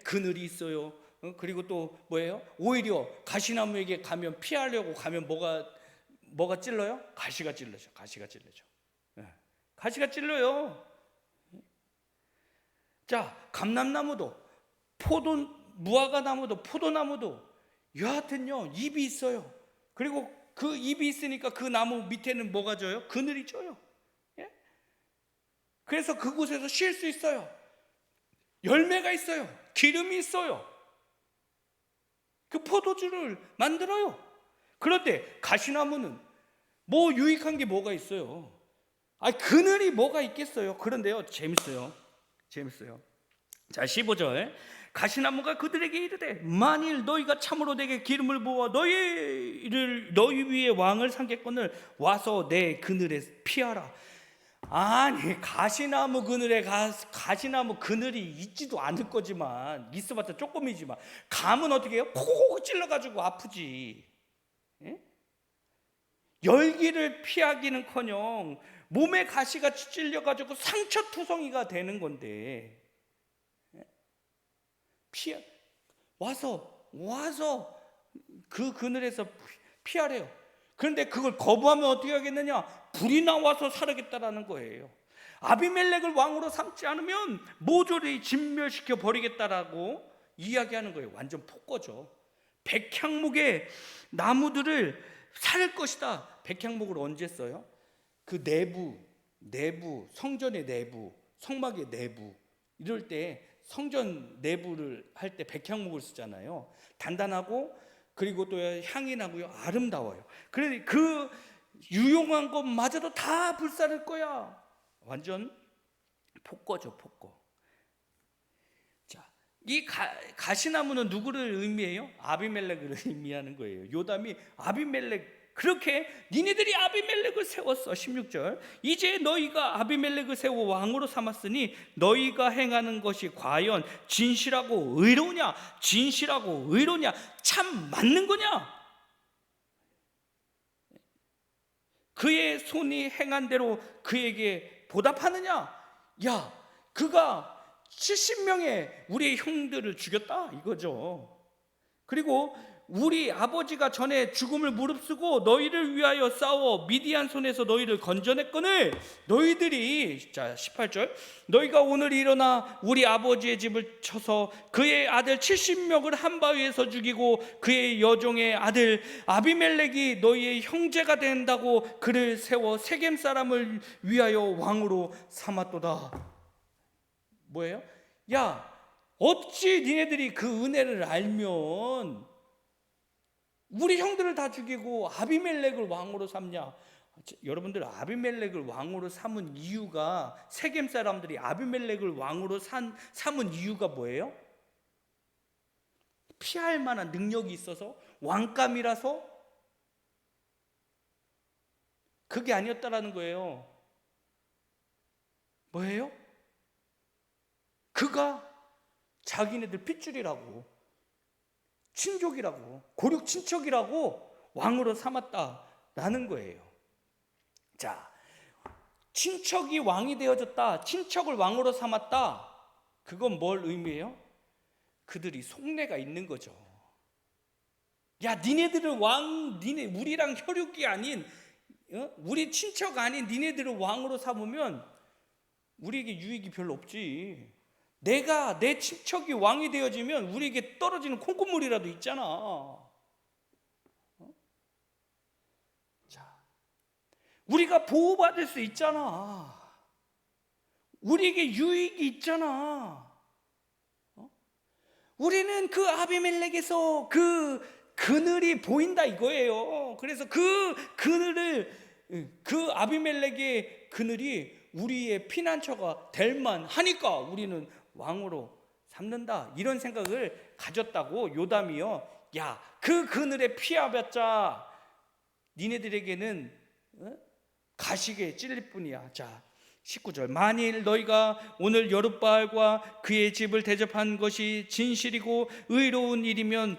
그늘이 있어요. 그리고 또 뭐예요? 오히려 가시나무에게 가면 피하려고 가면 뭐가 찔러요? 가시가 찔러죠. 가시가 찔러요. 자, 감람나무도 무화과 나무도 포도나무도 여하튼요 잎이 있어요. 그리고 그 잎이 있으니까 그 나무 밑에는 뭐가 져요? 그늘이 져요. 그래서 그곳에서 쉴 수 있어요. 열매가 있어요. 기름이 있어요. 그 포도주를 만들어요. 그런데 가시나무는 유익한 게 뭐가 있어요? 그늘이 뭐가 있겠어요? 그런데요 재밌어요. 자, 15절 가시나무가 그들에게 이르되 만일 너희가 참으로 내게 기름을 부어 너희 위에 왕을 삼겠거늘 와서 내 그늘에 피하라. 아니 가시나무 그늘이 있지도 않을 거지만 있어봤자 조금이지만 감은 어떻게 해요? 콕 찔러가지고 아프지. 열기를 피하기는커녕 몸에 가시가 찔려가지고 상처투성이가 되는 건데 와서 그 그늘에서 피하래요. 그런데 그걸 거부하면 어떻게 하겠느냐? 불이 나와서 사르겠다라는 거예요. 아비멜렉을 왕으로 삼지 않으면 모조리 진멸시켜 버리겠다라고 이야기하는 거예요. 완전 폭거죠. 백향목의 나무들을 살 것이다. 백향목을 언제 써요? 그 내부 성전의 내부, 성막의 내부 이럴 때 성전 내부를 할 때 백향목을 쓰잖아요. 단단하고 그리고 또 향이 나고요. 아름다워요. 그런데 그 유용한 것마저도 다 불사를 거야. 완전 폭거죠, 폭거. 자, 이 가시나무는 누구를 의미해요? 아비멜렉을 의미하는 거예요. 요담이 아비멜렉 그렇게 니네들이 아비멜렉을 세웠어. 16절 이제 너희가 아비멜렉을 세워 왕으로 삼았으니 너희가 행하는 것이 과연 진실하고 의로우냐? 참 맞는 거냐? 그의 손이 행한 대로 그에게 보답하느냐? 야, 그가 70명의 우리의 형들을 죽였다 이거죠. 그리고 우리 아버지가 전에 죽음을 무릅쓰고 너희를 위하여 싸워 미디안 손에서 너희를 건져냈거늘 너희들이 자 18절 너희가 오늘 일어나 우리 아버지의 집을 쳐서 그의 아들 70명을 한 바위에서 죽이고 그의 여종의 아들 아비멜렉이 너희의 형제가 된다고 그를 세워 세겜 사람을 위하여 왕으로 삼았도다. 뭐예요? 야, 어찌 니네들이 그 은혜를 알면 우리 형들을 다 죽이고 아비멜렉을 왕으로 삼냐? 여러분들 아비멜렉을 왕으로 삼은 이유가 세겜 사람들이 아비멜렉을 왕으로 삼은 이유가 뭐예요? 피할 만한 능력이 있어서? 왕감이라서? 그게 아니었다라는 거예요. 뭐예요? 그가 자기네들 핏줄이라고 친족이라고 고륙 친척이라고 왕으로 삼았다라는 거예요. 자, 친척이 왕이 되어졌다, 친척을 왕으로 삼았다. 그건 뭘 의미해요? 그들이 속내가 있는 거죠. 야, 니네들은 우리랑 혈육이 아닌 우리 친척 아닌 니네들을 왕으로 삼으면 우리에게 유익이 별로 없지. 내가 내 친척이 왕이 되어지면 우리에게 떨어지는 콩고물이라도 있잖아. 자, 우리가 보호받을 수 있잖아. 우리에게 유익이 있잖아. 우리는 그 아비멜렉에서 그 그늘이 보인다 이거예요. 그래서 그 아비멜렉의 그늘이 우리의 피난처가 될 만하니까 우리는 왕으로 삼는다, 이런 생각을 가졌다고 요담이요. 야, 그 그늘에 피하봤자 니네들에게는 가시게 찔릴 뿐이야. 자, 19절 만일 너희가 오늘 여룻바알과 그의 집을 대접한 것이 진실이고 의로운 일이면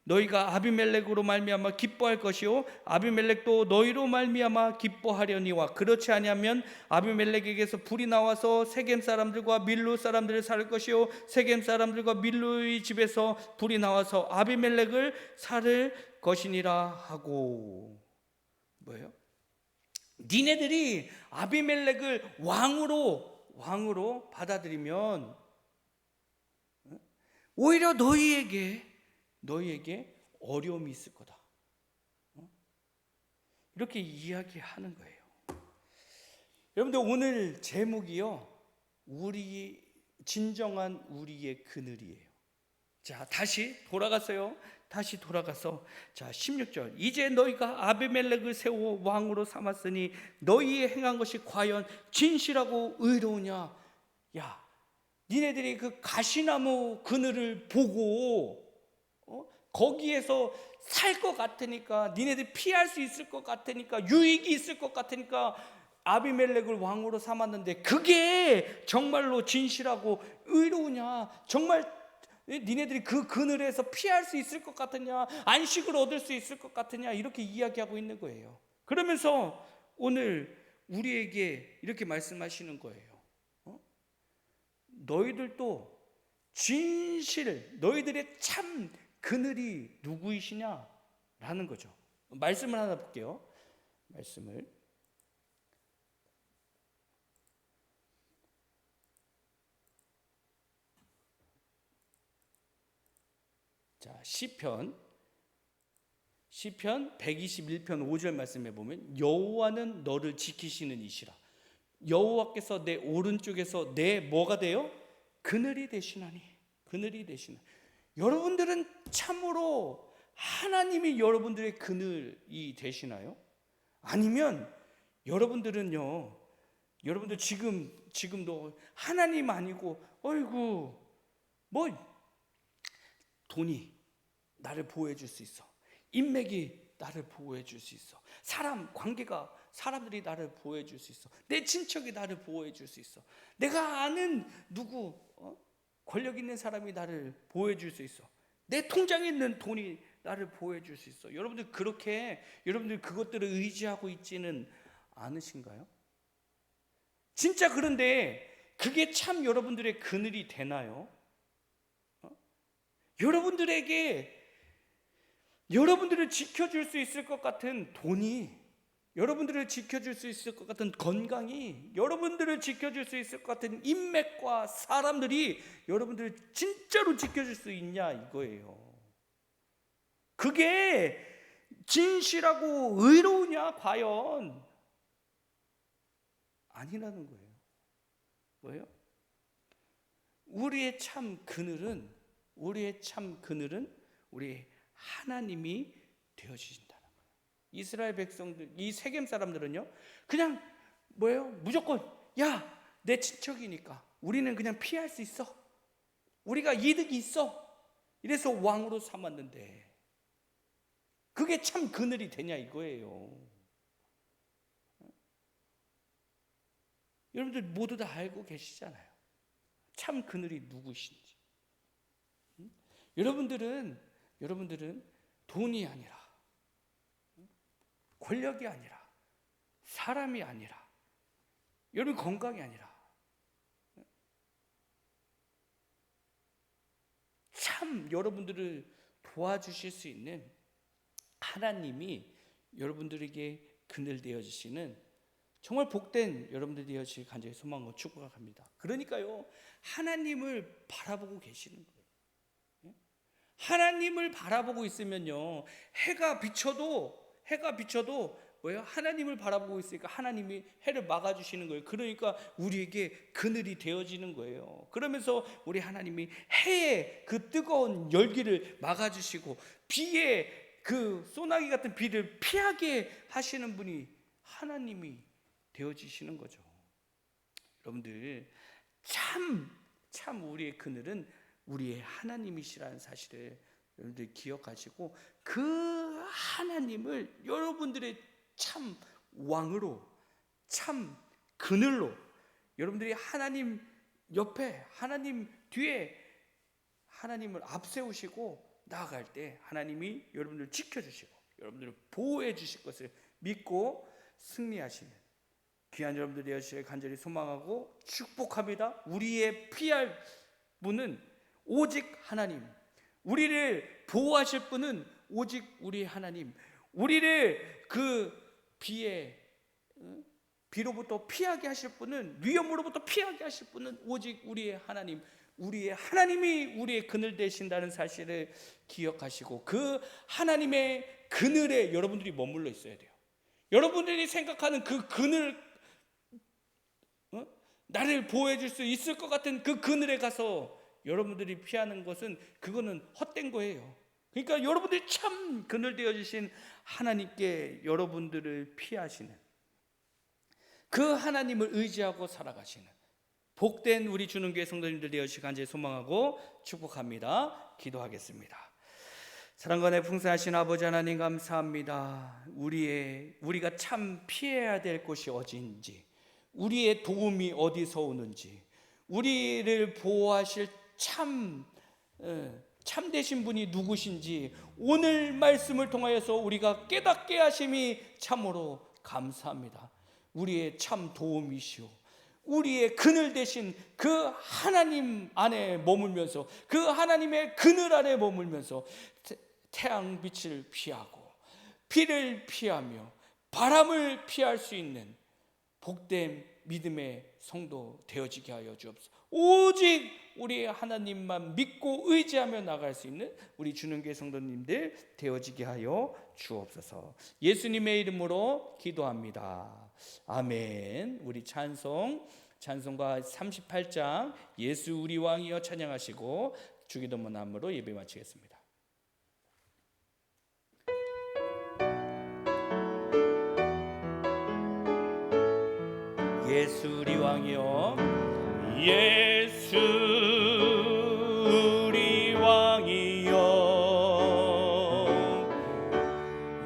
너희가 아비멜렉으로 말미암아 기뻐할 것이요 아비멜렉도 너희로 말미암아 기뻐하려니와 그렇지 아니하면 아비멜렉에게서 불이 나와서 세겜 사람들과 밀로 사람들을 살 것이요 세겜 사람들과 밀로의 집에서 불이 나와서 아비멜렉을 살을 것이니라 하고. 뭐예요? 니네들이 아비멜렉을 왕으로 받아들이면 오히려 너희에게 어려움이 있을 거다. 이렇게 이야기하는 거예요. 여러분들 오늘 제목이요, 진정한 우리의 그늘이에요. 자, 다시 돌아가서 자 16절 이제 너희가 아비멜렉을 세워 왕으로 삼았으니 너희의 행한 것이 과연 진실하고 의로우냐? 야, 니네들이 그 가시나무 그늘을 보고 거기에서 살 것 같으니까, 니네들 피할 수 있을 것 같으니까, 유익이 있을 것 같으니까 아비멜렉을 왕으로 삼았는데 그게 정말로 진실하고 의로우냐? 정말 니네들이 그 그늘에서 피할 수 있을 것 같으냐? 안식을 얻을 수 있을 것 같으냐? 이렇게 이야기하고 있는 거예요. 그러면서 오늘 우리에게 이렇게 말씀하시는 거예요. 너희들도 진실, 너희들의 참 그늘이 누구이시냐라는 거죠. 말씀을 하나 볼게요. 말씀을. 자, 시편 121편 5절 말씀에 보면 여호와는 너를 지키시는 이시라. 여호와께서 내 오른쪽에서 내 뭐가 돼요? 그늘이 되시나니. 그늘이 되시나. 여러분들은 참으로 하나님이 여러분들의 그늘이 되시나요? 아니면 여러분들은요, 여러분들 지금도 하나님 아니고 어이구 뭐 돈이 나를 보호해 줄 수 있어, 인맥이 나를 보호해 줄 수 있어, 사람들이 나를 보호해 줄 수 있어, 내 친척이 나를 보호해 줄 수 있어, 내가 아는 누구 권력 있는 사람이 나를 보호해 줄 수 있어, 내 통장에 있는 돈이 나를 보호해 줄 수 있어. 여러분들 그것들을 의지하고 있지는 않으신가요? 진짜 그런데 그게 참 여러분들의 그늘이 되나요? 여러분들에게 여러분들을 지켜줄 수 있을 것 같은 돈이, 여러분들을 지켜줄 수 있을 것 같은 건강이, 여러분들을 지켜줄 수 있을 것 같은 인맥과 사람들이 여러분들을 진짜로 지켜줄 수 있냐 이거예요. 그게 진실하고 의로우냐? 과연 아니라는 거예요. 뭐예요? 우리의 참 그늘은 우리 하나님이 되어주신다는 거예요. 이스라엘 백성들, 이 세겜 사람들은요, 그냥 뭐예요? 무조건 야, 내 친척이니까 우리는 그냥 피할 수 있어. 우리가 이득이 있어. 이래서 왕으로 삼았는데 그게 참 그늘이 되냐 이거예요. 여러분들 모두 다 알고 계시잖아요. 참 그늘이 누구신지. 여러분들은 돈이 아니라, 권력이 아니라, 사람이 아니라, 여러분 건강이 아니라 참 여러분들을 도와주실 수 있는 하나님이 여러분들에게 그늘 되어주시는 정말 복된 여러분들 되어주실 간절히 소망과 축복을 합니다. 그러니까요, 하나님을 바라보고 계시는 거예요. 하나님을 바라보고 있으면요, 해가 비쳐도 뭐예요? 하나님을 바라보고 있으니까 하나님이 해를 막아주시는 거예요. 그러니까 우리에게 그늘이 되어지는 거예요. 그러면서 우리 하나님이 해의 그 뜨거운 열기를 막아주시고 비의 그 소나기 같은 비를 피하게 하시는 분이 하나님이 되어지시는 거죠. 여러분들 참 우리의 그늘은 우리의 하나님이시라는 사실을 여러분들 기억하시고 그 하나님을 여러분들의 참 왕으로, 참 그늘로, 여러분들이 하나님 옆에, 하나님 뒤에 하나님을 앞세우시고 나아갈 때 하나님이 여러분들을 지켜주시고 여러분들을 보호해 주실 것을 믿고 승리하시는 귀한 여러분들 되시길 간절히 소망하고 축복합니다. 우리의 피할 분은 오직 하나님, 우리를 보호하실 분은 오직 우리 하나님, 우리를 그 비로부터 피하게 하실 분은, 위험으로부터 피하게 하실 분은 오직 우리의 하나님, 우리의 하나님이 우리의 그늘 되신다는 사실을 기억하시고 그 하나님의 그늘에 여러분들이 머물러 있어야 돼요. 여러분들이 생각하는 그 그늘, 나를 보호해 줄 수 있을 것 같은 그 그늘에 가서 여러분들이 피하는 것은 그거는 헛된 거예요. 그러니까 여러분들이 참 그늘 되어주신 하나님께 여러분들을 피하시는 그 하나님을 의지하고 살아가시는 복된 우리 주는교회 성도님들 되어주시길 간절히 소망하고 축복합니다. 기도하겠습니다. 사랑과 내 풍성하신 아버지 하나님 감사합니다. 우리가 참 피해야 될 곳이 어디인지, 우리의 도움이 어디서 오는지, 우리를 보호하실 참되신 분이 누구신지 오늘 말씀을 통하여서 우리가 깨닫게 하심이 참으로 감사합니다. 우리의 참 도움이시오, 우리의 그늘 되신 그 하나님 안에 머물면서, 그 하나님의 그늘 안에 머물면서 태양빛을 피하고 비를 피하며 바람을 피할 수 있는 복된 믿음의 성도 되어지게 하여 주옵소서. 오직 우리 하나님만 믿고 의지하며 나갈 수 있는 우리 주는교회 성도님들 되어지게 하여 주옵소서. 예수님의 이름으로 기도합니다. 아멘. 우리 찬송가 38장 예수 우리 왕이여 찬양하시고 주기도문함으로 예배 마치겠습니다. 예수 우리 왕이여, 예수 우리 왕이여,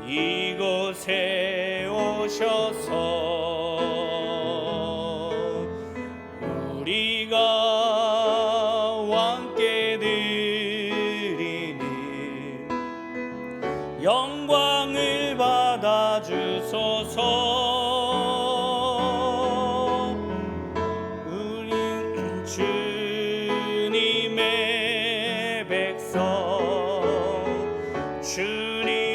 이곳에 오셔서 우리가 왕께 드리는 영광을 받아 주소서. 주님의 백성, 주님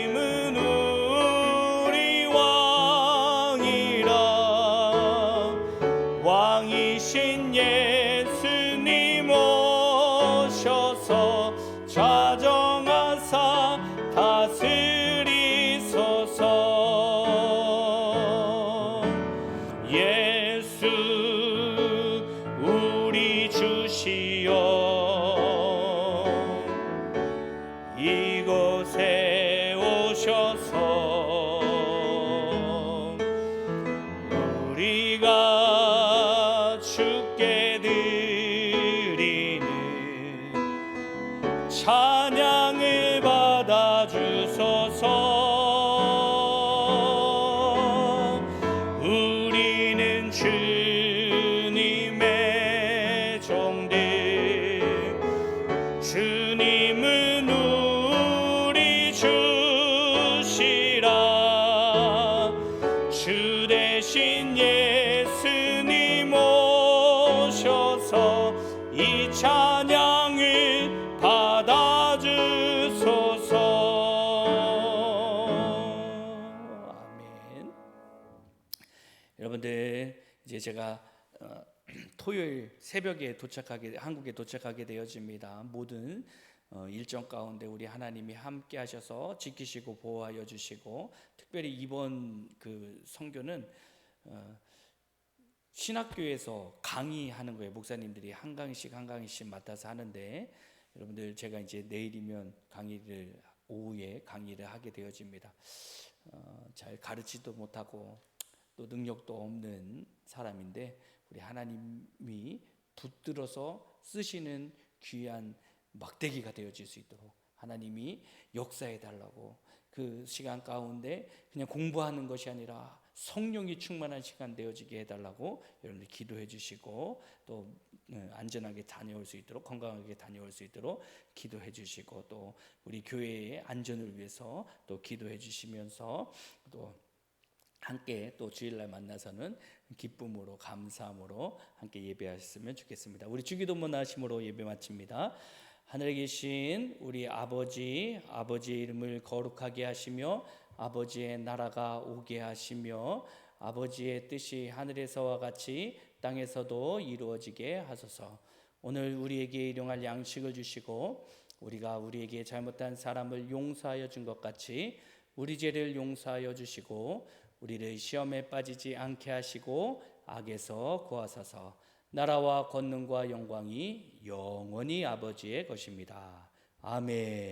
여러분들 이제 제가 토요일 새벽에 한국에 도착하게 되어집니다. 모든 일정 가운데 우리 하나님이 함께 하셔서 지키시고 보호하여 주시고, 특별히 이번 그 선교는 신학교에서 강의하는 거예요. 목사님들이 한 강의씩 맡아서 하는데, 여러분들 제가 이제 내일이면 오후에 강의를 하게 되어집니다. 잘 가르치도 못하고 또 능력도 없는 사람인데, 우리 하나님이 붙들어서 쓰시는 귀한 막대기가 되어질 수 있도록 하나님이 역사해 달라고, 그 시간 가운데 그냥 공부하는 것이 아니라 성령이 충만한 시간 되어지게 해달라고 여러분들 기도해 주시고, 또 안전하게 다녀올 수 있도록, 건강하게 다녀올 수 있도록 기도해 주시고, 또 우리 교회의 안전을 위해서 또 기도해 주시면서, 또 함께 또 주일날 만나서는 기쁨으로 감사함으로 함께 예배하셨으면 좋겠습니다. 우리 주기도문 하심으로 예배 마칩니다. 하늘에 계신 우리 아버지의 이름을 거룩하게 하시며 아버지의 나라가 오게 하시며 아버지의 뜻이 하늘에서와 같이 땅에서도 이루어지게 하소서. 오늘 우리에게 일용할 양식을 주시고 우리가 우리에게 잘못한 사람을 용서하여 준 것 같이 우리 죄를 용서하여 주시고 우리를 시험에 빠지지 않게 하시고 악에서 구하소서. 나라와 권능과 영광이 영원히 아버지의 것입니다. 아멘.